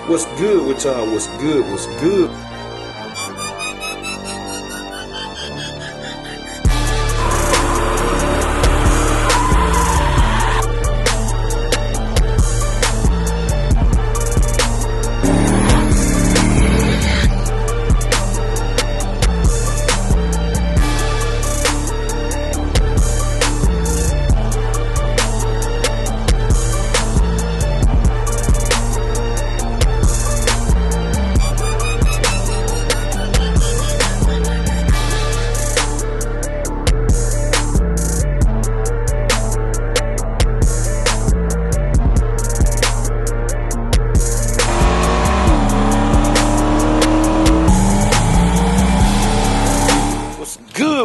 What's good with y'all? What's good? What's good?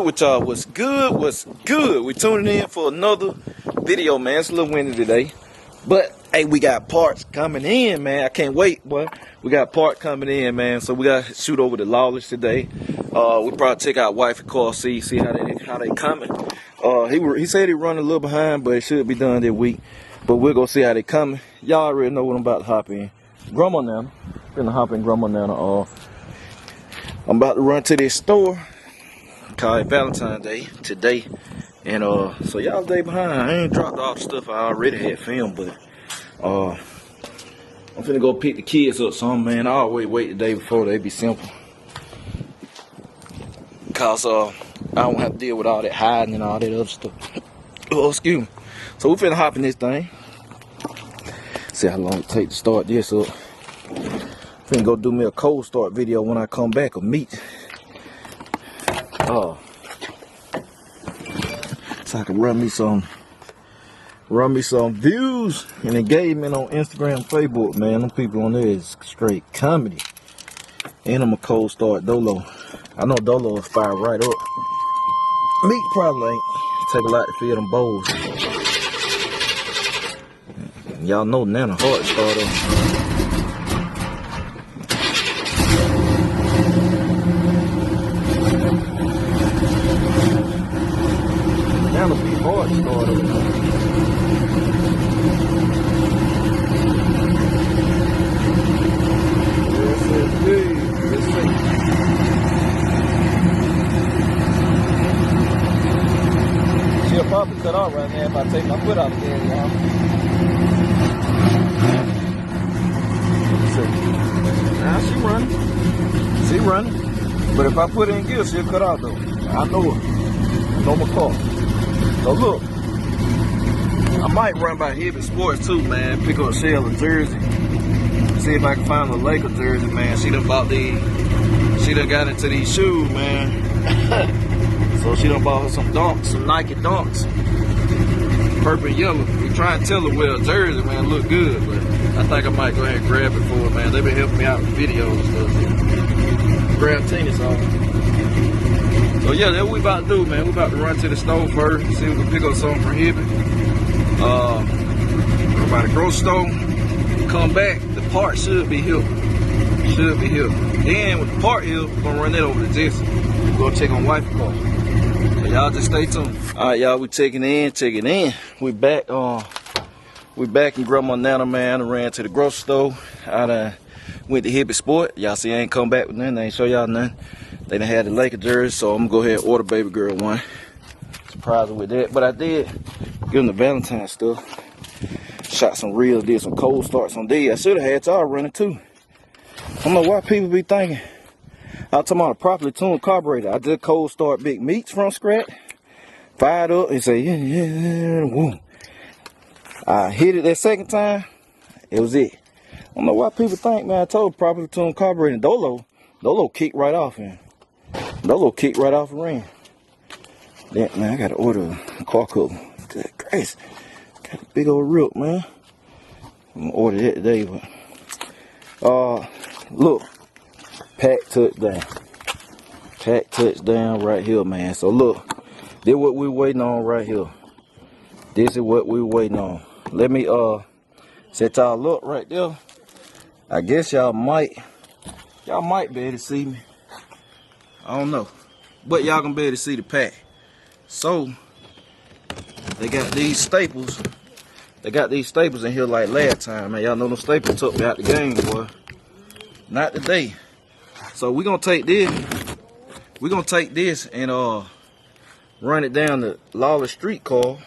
With y'all, what's good? What's good? We tuning in for another video, man. It's a little windy today, but hey, we got parts coming in, man. I can't wait, boy. We got part coming in, man. So we gotta shoot over to Lawless today. We probably check out Wifey's car, see how they coming. He said he running a little behind, but it should be done this week. But we'll go see how they coming. Y'all already know what I'm about to hop in. Grandma now, finna hop in Grandma now. I'm about to run to this store. Call it Valentine's Day today, and so y'all stay behind. I ain't dropped all the stuff I already had filmed, but I'm finna go pick the kids up some, man. I always wait the day before. They be simple, cause I don't have to deal with all that hiding and all that other stuff. Oh, excuse me. So we finna hop in this thing. See how long it take to start this up. Finna go do me a cold start video when I come back of meat. So I can run me some views and engagement on Instagram, Facebook, man. Them people on there is straight comedy. And I'm a cold start Dolo. I know Dolo will fire right up. Meat probably ain't. Take a lot to fill them bowls. Y'all know Nana hard starter. That'll be hard to start over. Yes, indeed. Yes, sir. She'll probably cut off right now if I take my foot out again, y'all. Now she running. She running. But if I put her in gear, she'll cut off though. I know her. I know my car. So look, I might run by Heavy Sports too, man. Pick up Shell a jersey. See if I can find a Laker jersey, man. She done bought these. She done got into these shoes, man. So she done bought her some Dunks, some Nike Dunks. Purple and yellow. We try and tell her well, a jersey, man, look good, but I think I might go ahead and grab it for her, man. They been helping me out with videos and stuff. Grab tennis on. So yeah, that's what we about to do, man. We about to run to the store first, see if we can pick up something from Hibbie. We're about to grocery store. Come back, the part should be here. Should be here. Then with the part here, we're gonna run that over to Jesse. We're gonna check on Wifey's car. So y'all just stay tuned. Alright, y'all, we checking in. We back in Grandma Nana, man. I ran to the grocery store. I done went to Hibbie Sport. Y'all see I ain't come back with nothing. I ain't show y'all nothing. They done had the Laker jersey, so I'm gonna go ahead and order baby girl one. Surprise her with that. But I did give them the Valentine's stuff. Shot some reels, did some cold starts on these. I should have had y'all running too. I don't know why people be thinking. I'm talking about a properly tuned carburetor. I just cold start big meats from scratch. Fired up and say, yeah, woo. I hit it that second time. It was it. I don't know why people think, man, I told properly tuned carburetor. Dolo kicked right off, man. Dolo kicked right off the ring. Yeah, man, I gotta order a car cover. Good grace. Got a big old rip, man. I'm gonna order that today, but look. Pack touchdown. Pack touchdown right here, man. So look, this is what we're waiting on right here. This is what we're waiting on. Let me set y'all up right there. I guess y'all might be able to see me. I don't know. But y'all gonna be able to see the pack. So they got these staples. They got these staples in here like last time, man. Y'all know them staples took me out the game, boy. Not today. So we're gonna take this. We're gonna take this and run it down the Lawless Street car.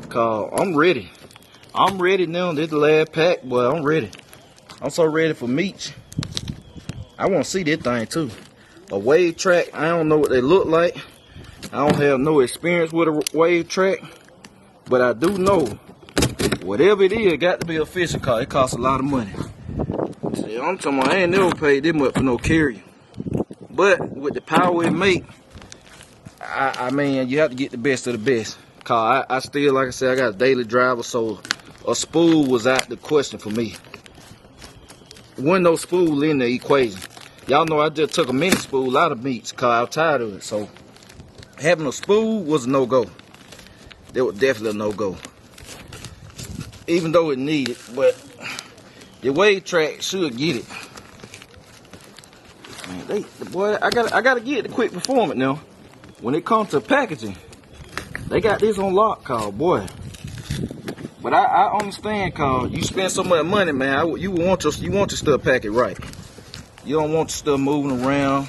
Cause I'm ready. I'm ready now. This is the last pack, boy. I'm ready. I'm so ready for meats. I want to see this thing too. A wave track. I don't know what they look like. I don't have no experience with a wave track, but I do know whatever it is, it got to be official. Cause it costs a lot of money. See, I'm talking about I ain't never paid this much for no carrier. But with the power it make, I mean, you have to get the best of the best. Cause I still, like I said, I got a daily driver, so a spool was out the question for me. Wasn't no spool in the equation. Y'all know I just took a mini spool out of meats cause I was tired of it. So having a spool was a no-go. That was definitely a no-go. Even though it needed, but the wave track should get it. Man, boy, I gotta get the quick performance now. When it comes to packaging, they got this on lock, call boy. But I understand, cause you spend so much money, man. You want your stuff packed right. You don't want your stuff moving around.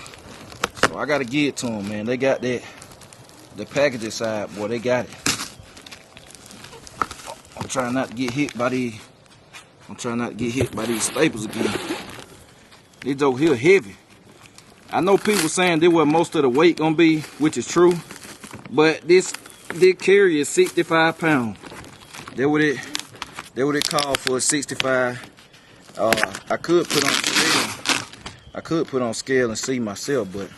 So I gotta give it to them, man. They got that. The packaging side, boy, they got it. I'm trying not to get hit by these. I'm trying not to get hit by these staples again. These over here heavy. I know people saying this where most of the weight gonna be, which is true. But this carrier is 65 pounds. That what it called for, 65. I could put on scale. I could put on scale and see myself, but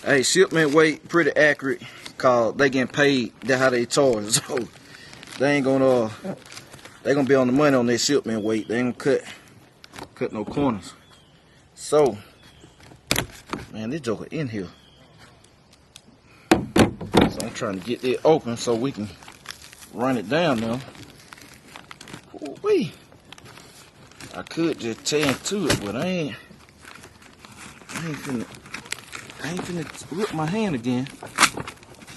hey, shipment weight pretty accurate. Cause they getting paid. That's how they charge. So they ain't gonna be on the money on their shipment weight. They ain't gonna cut no corners. So, man, this joker in here. So I'm trying to get it open so we can run it down now. Ooh-wee. I could just tend to it, but I ain't finna rip my hand again.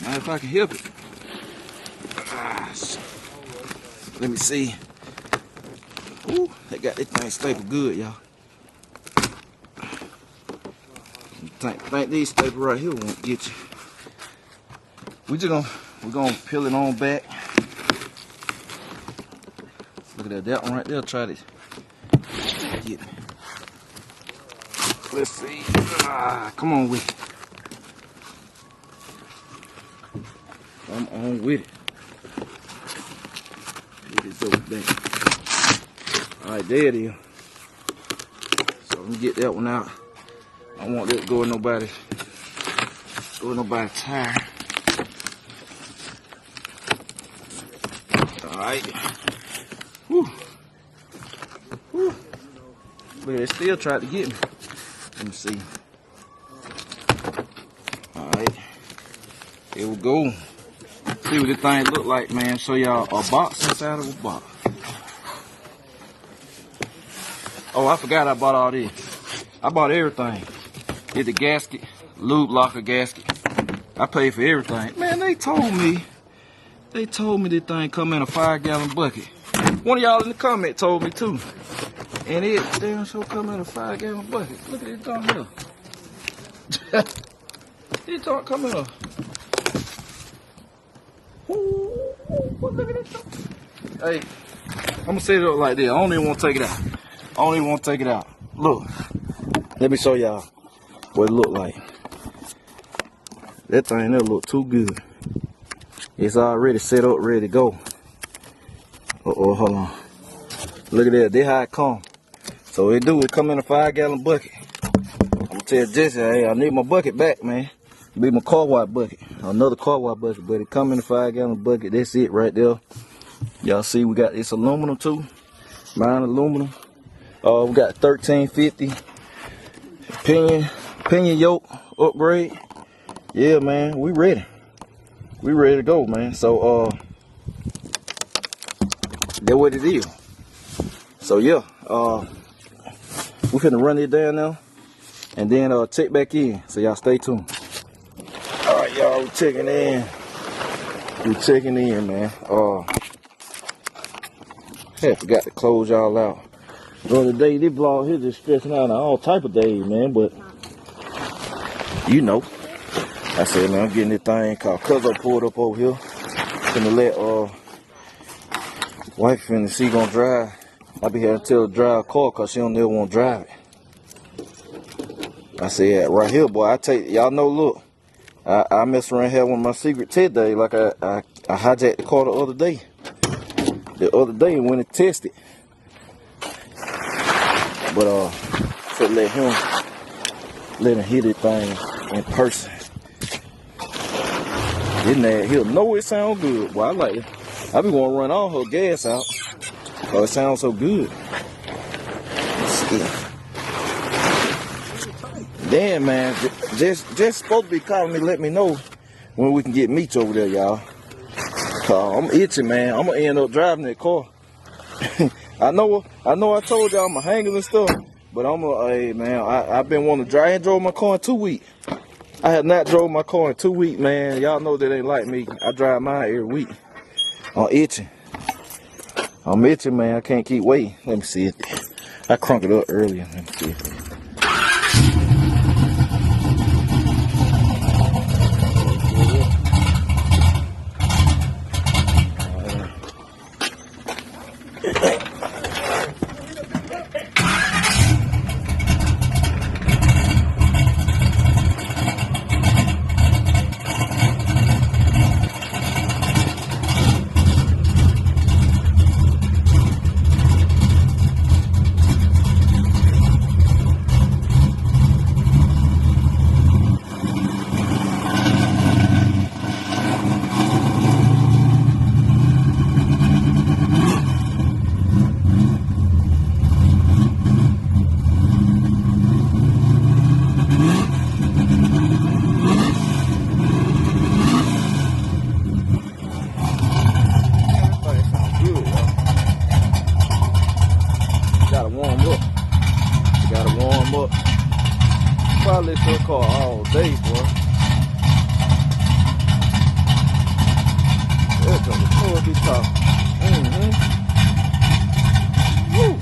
Now if I can help it. Let me see. Ooh, they got this thing stapled good, y'all. Think these staples right here won't get you. We're gonna peel it on back. Look at that one right there. Try to get it. Let's see. Come on with it. Come on with it. Get this over back. All right, there it is. So let me get that one out. I don't want that to go in nobody's tire. Alright. Whew. Whew. Look, they still tried to get me. Let me see. Alright. Here we go. See what this thing look like, man. Show y'all a box inside of a box. Oh, I forgot I bought all this. I bought everything. Did the gasket, lube locker gasket. I paid for everything. Man, they told me this thing come in a 5-gallon bucket. One of y'all in the comment told me too. And it damn sure come in a 5-gallon bucket. Look at it down here. It don't come in a. Ooh, look at it. Hey, I'm gonna set it up like this. I don't even want to take it out. I don't even want to take it out. Look. Let me show y'all what it look like. That thing there look too good. It's already set up, ready to go. Uh-oh, hold on. Look at that, this how it come. So it come in a 5-gallon bucket. I'm gonna tell Jesse, hey, I need my bucket back, man. It'll be my car wash bucket. Another car wash bucket, but it come in a 5-gallon bucket. That's it right there. Y'all see we got this aluminum too. Mine aluminum. We got 1350. Pinion yoke upgrade. Yeah, man, we ready. We ready to go, man. So that's what it is. So yeah, we finna run it down now and then check back in. So y'all stay tuned. All right, y'all, we checking in. We checking in, man. Hey, forgot to close y'all out. The other day, this vlog here just stressing out on all type of days, man. But you know, I said, man, I'm getting this thing called Cuzzo pulled up over here. Finna let wife finna see gonna drive. I be having to tell her to drive a car cause she don't never want to drive it. I said, right here, boy, I take y'all know. Look, I mess around here with my secret test day. Like I hijacked the car the other day. The other day when it tested. But so let him hit it thing in person. He'll know it sound good. Well, I like it. I be want to run all her gas out. Oh, it sounds so good. Damn, man, just supposed to be calling me, let me know when we can get meats over there, y'all. I'm itching, man. I'm gonna end up driving that car. I know. I told y'all I'm a hanger and stuff, but hey, man, I've been wanting to drive. I ain't drove my car in 2 weeks. I have not drove my car in 2 weeks, man. Y'all know that ain't like me. I drive mine every week. I'm itching. Man. I can't keep waiting. Let me see it. I crunk it up earlier. Let me see it. Probably let your car all day, boy. There comes the car be talking. Woo.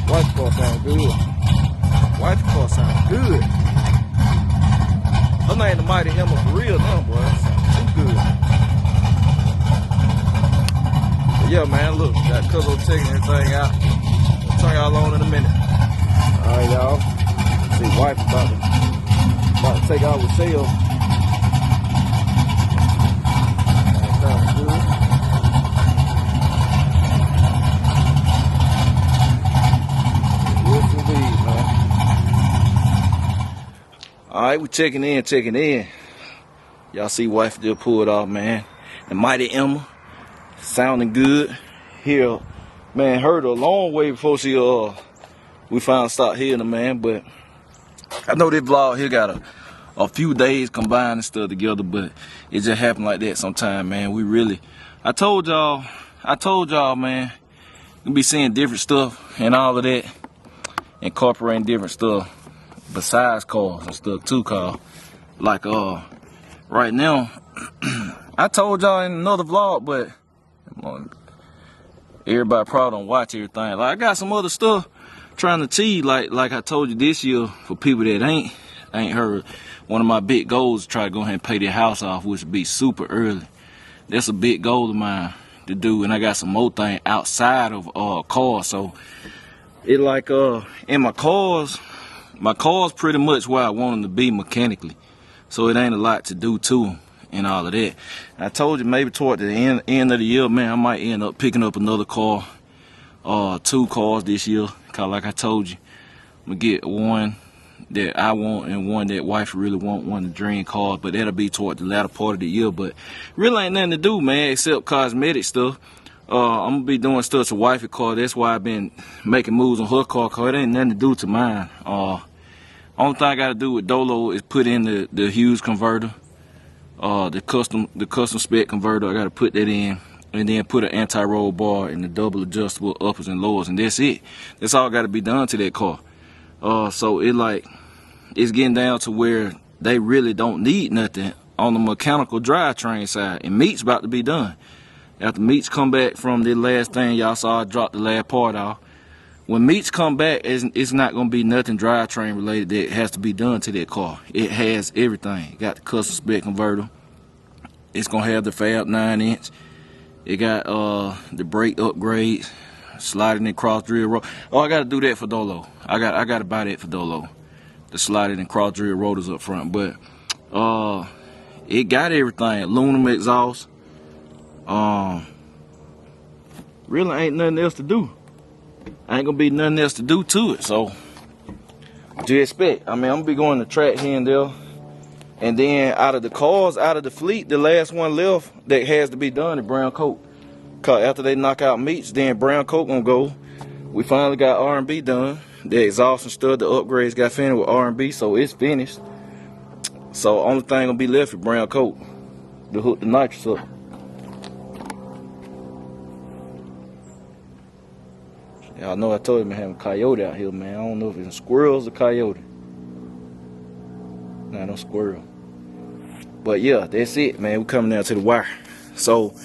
Wife's car sound good. Wife's car sound good. Her name the Mighty Hammer for real now, boy. That sounds too good. But yeah, man, look, got Cuzzo checking everything out. Turn y'all on in a minute. Alright, y'all. See, wife about to take out with Shell. Sounds good. Yes, indeed, man. Alright, we checking in. Y'all see wife just pulled off, man. The Mighty Emma. Sounding good. Here. Man, heard her a long way before we finally stopped hearing her, man. But I know this vlog here got a few days combined and stuff together, but it just happened like that sometime, man. I told y'all, man, you'll be seeing different stuff and all of that, incorporating different stuff besides cars and stuff too, cause like right now, I told y'all in another vlog, but everybody probably don't watch everything. Like I got some other stuff trying to achieve, like I told you this year, for people that ain't heard. One of my big goals is to try to go ahead and pay their house off, which would be super early. That's a big goal of mine to do, and I got some more things outside of cars. So it like in my cars pretty much where I want them to be mechanically. So it ain't a lot to do to them and all of that. I told you maybe toward the end of the year, man, I might end up picking up another car, 2 cars this year. Cause like I told you, I'm gonna get one that I want and one that wife really want, one of the dream cars, but that'll be toward the latter part of the year. But really ain't nothing to do, man, except cosmetic stuff. I'm gonna be doing stuff to wifey car. That's why I've been making moves on her car, cause it ain't nothing to do to mine. Only thing I gotta do with Dolo is put in the Hughes converter. The custom spec converter, I gotta put that in, and then put an anti-roll bar and the double adjustable uppers and lowers, and that's it. That's all gotta be done to that car. So it's getting down to where they really don't need nothing on the mechanical drivetrain side, and meat's about to be done. After Meats come back from the last thing y'all saw, I dropped the last part off. When Meats come back, it's not gonna be nothing drivetrain related that has to be done to that car. It has everything. It got the custom spec converter. It's gonna have the Fab 9-inch. It got the brake upgrades, sliding and cross drill rotor. Oh, I gotta do that for Dolo. I gotta buy that for Dolo. The sliding and cross drill rotors up front. But it got everything. Aluminum exhaust. Really ain't nothing else to do. Ain't gonna be nothing else to do to it. So what do you expect? I mean, I'm gonna be going to track here and there. And then out of the cars, out of the fleet, the last one left that has to be done is brown coat. Cause after they knock out Meats, then brown coat gonna go. We finally got R&B done. The exhaust and stuff, the upgrades got finished with R&B, so it's finished. So only thing gonna be left is brown coat to hook the nitrous up. Y'all know I told him to have a coyote out here, man. I don't know if it's squirrels or coyote. Nah, no squirrel. But yeah, that's it, man. We coming down to the wire. So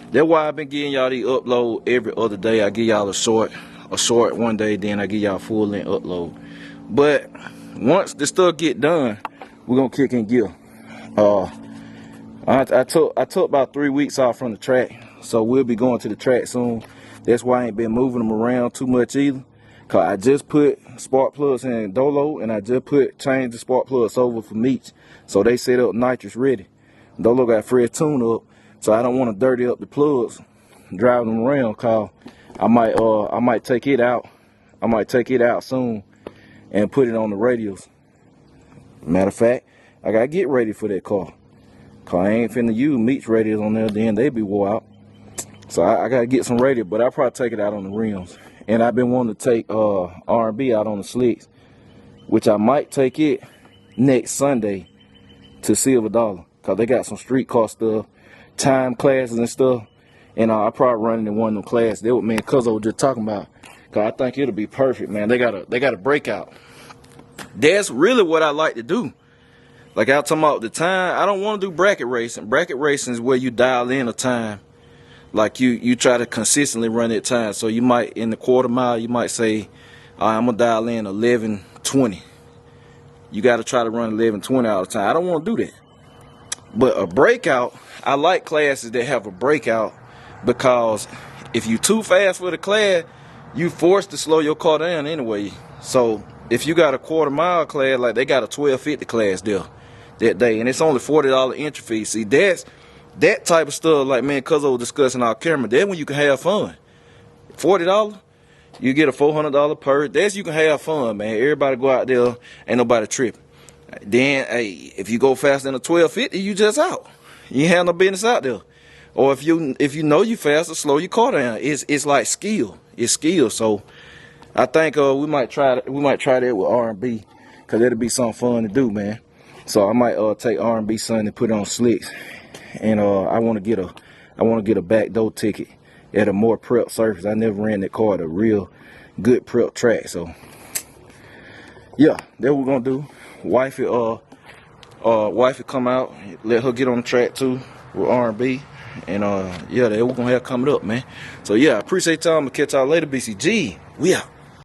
that's why I've been getting y'all these upload every other day. I give y'all a short one day, then I give y'all full length upload. But once the stuff get done, we're gonna kick in gear. I took about 3 weeks off from the track, so we'll be going to the track soon. That's why I ain't been moving them around too much either. Cause I just put spark plugs in Dolo, and I just changed the spark plugs over for Meats, so they set up nitrous ready. Dolo got fresh tune up, so I don't want to dirty up the plugs, driving them around. Cause I might take it out. I might take it out soon and put it on the radials. Matter of fact, I gotta get ready for that car. Cause I ain't finna use Meats radials on there, then they be wore out. So I gotta get some radial, but I'll probably take it out on the rims. And I've been wanting to take R&B out on the slicks, which I might take it next Sunday to Silver Dollar, cause they got some street car stuff, time classes and stuff, and I probably running in one of them classes. They what me and Cuzzo was just talking about, cause I think it'll be perfect, man. They got a breakout. That's really what I like to do. Like I was talking about the time, I don't want to do bracket racing. Bracket racing is where you dial in a time. Like you try to consistently run that time. So you might, in the quarter mile, you might say, all right, I'm gonna dial in 11:20. You got to try to run 11:20 all the time. I don't want to do that. But a breakout, I like classes that have a breakout, because if you too fast for the class, you forced to slow your car down anyway. So if you got a quarter mile class, like they got a 1250 class there that day, and it's only $40 entry fee. See, that type of stuff, like me and Cuzzo was discussing our camera, that's when you can have fun. $40, you get a $400 purse. That's you can have fun, man. Everybody go out there, ain't nobody tripping. Then, hey, if you go faster than a 1250, you just out. You ain't have no business out there. Or if you know you faster, slow your car down. It's like skill. It's skill. So I think we might try that with R&B, cause it'll be something fun to do, man. So I might take R&B Sunday and put it on slicks. And I want to get a back door ticket at a more prep surface. I never ran that car at a real good prep track. So yeah, that's what we're gonna do. Wifey come out, let her get on the track too with R&B, and yeah, that's what we're gonna have coming up, man. So yeah, I appreciate y'all. I'm gonna catch y'all later. BCG, we out.